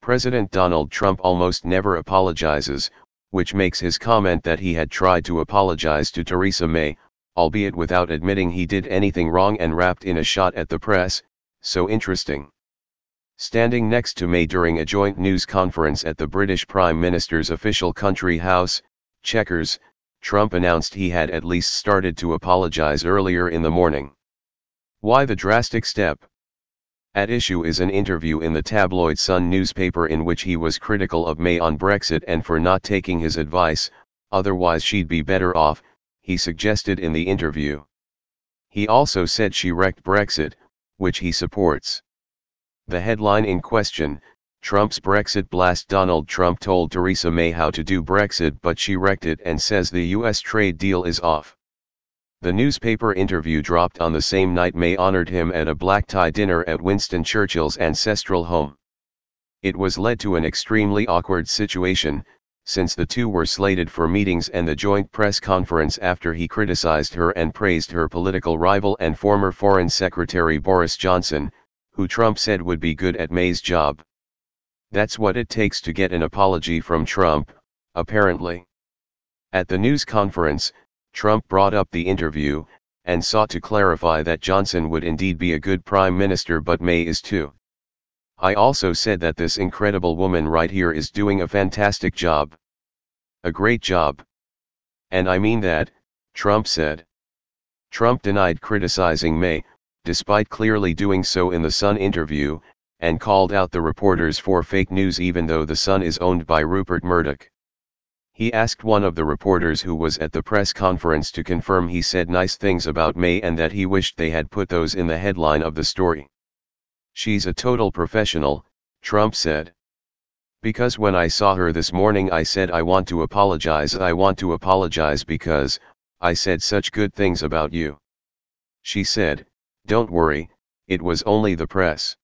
President Donald Trump almost never apologizes, which makes his comment that he had tried to apologize to Theresa May, albeit without admitting he did anything wrong and wrapped in a shot at the press, so interesting. Standing next to May during a joint news conference at the British Prime Minister's official country house, Chequers, Trump announced he had at least started to apologize earlier in the morning. Why the drastic step? At issue is an interview in the tabloid Sun newspaper in which he was critical of May on Brexit and for not taking his advice, otherwise she'd be better off, he suggested in the interview. He also said she wrecked Brexit, which he supports. The headline in question, Trump's Brexit blast. Donald Trump told Theresa May how to do Brexit but she wrecked it and says the US trade deal is off. The newspaper interview dropped on the same night May honored him at a black-tie dinner at Winston Churchill's ancestral home. It was led to an extremely awkward situation, since the two were slated for meetings and the joint press conference after he criticized her and praised her political rival and former Foreign Secretary Boris Johnson, who Trump said would be good at May's job. That's what it takes to get an apology from Trump, apparently. At the news conference, Trump brought up the interview, and sought to clarify that Johnson would indeed be a good prime minister but May is too. I also said that this incredible woman right here is doing a fantastic job. A great job. And I mean that, Trump said. Trump denied criticizing May, despite clearly doing so in the Sun interview, and called out the reporters for fake news even though the Sun is owned by Rupert Murdoch. He asked one of the reporters who was at the press conference to confirm he said nice things about May and that he wished they had put those in the headline of the story. She's a total professional, Trump said. Because when I saw her this morning I said I want to apologize because, I said such good things about you. She said, don't worry, it was only the press.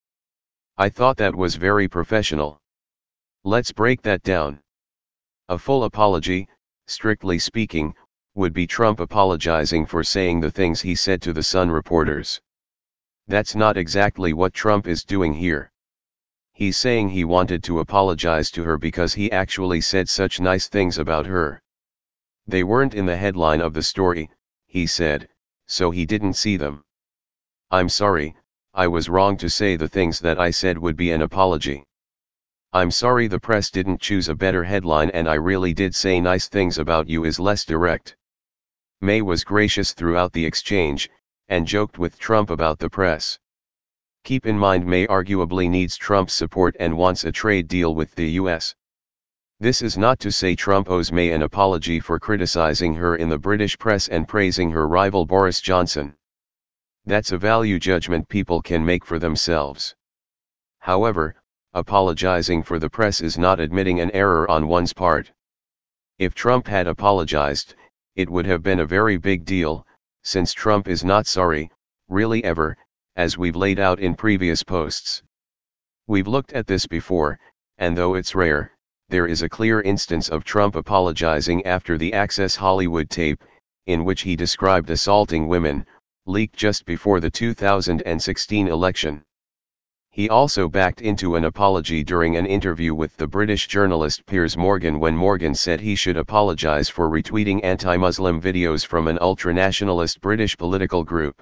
I thought that was very professional. Let's break that down. A full apology, strictly speaking, would be Trump apologizing for saying the things he said to the Sun reporters. That's not exactly what Trump is doing here. He's saying he wanted to apologize to her because he actually said such nice things about her. They weren't in the headline of the story, he said, so he didn't see them. I'm sorry, I was wrong to say the things that I said would be an apology. I'm sorry the press didn't choose a better headline and I really did say nice things about you is less direct. May was gracious throughout the exchange, and joked with Trump about the press. Keep in mind May arguably needs Trump's support and wants a trade deal with the US. This is not to say Trump owes May an apology for criticizing her in the British press and praising her rival Boris Johnson. That's a value judgment people can make for themselves. However, apologizing for the press is not admitting an error on one's part. If Trump had apologized, it would have been a very big deal, since Trump is not sorry, really ever, as we've laid out in previous posts. We've looked at this before, and though it's rare, there is a clear instance of Trump apologizing after the Access Hollywood tape, in which he described assaulting women, leaked just before the 2016 election. He also backed into an apology during an interview with the British journalist Piers Morgan when Morgan said he should apologise for retweeting anti-Muslim videos from an ultra-nationalist British political group.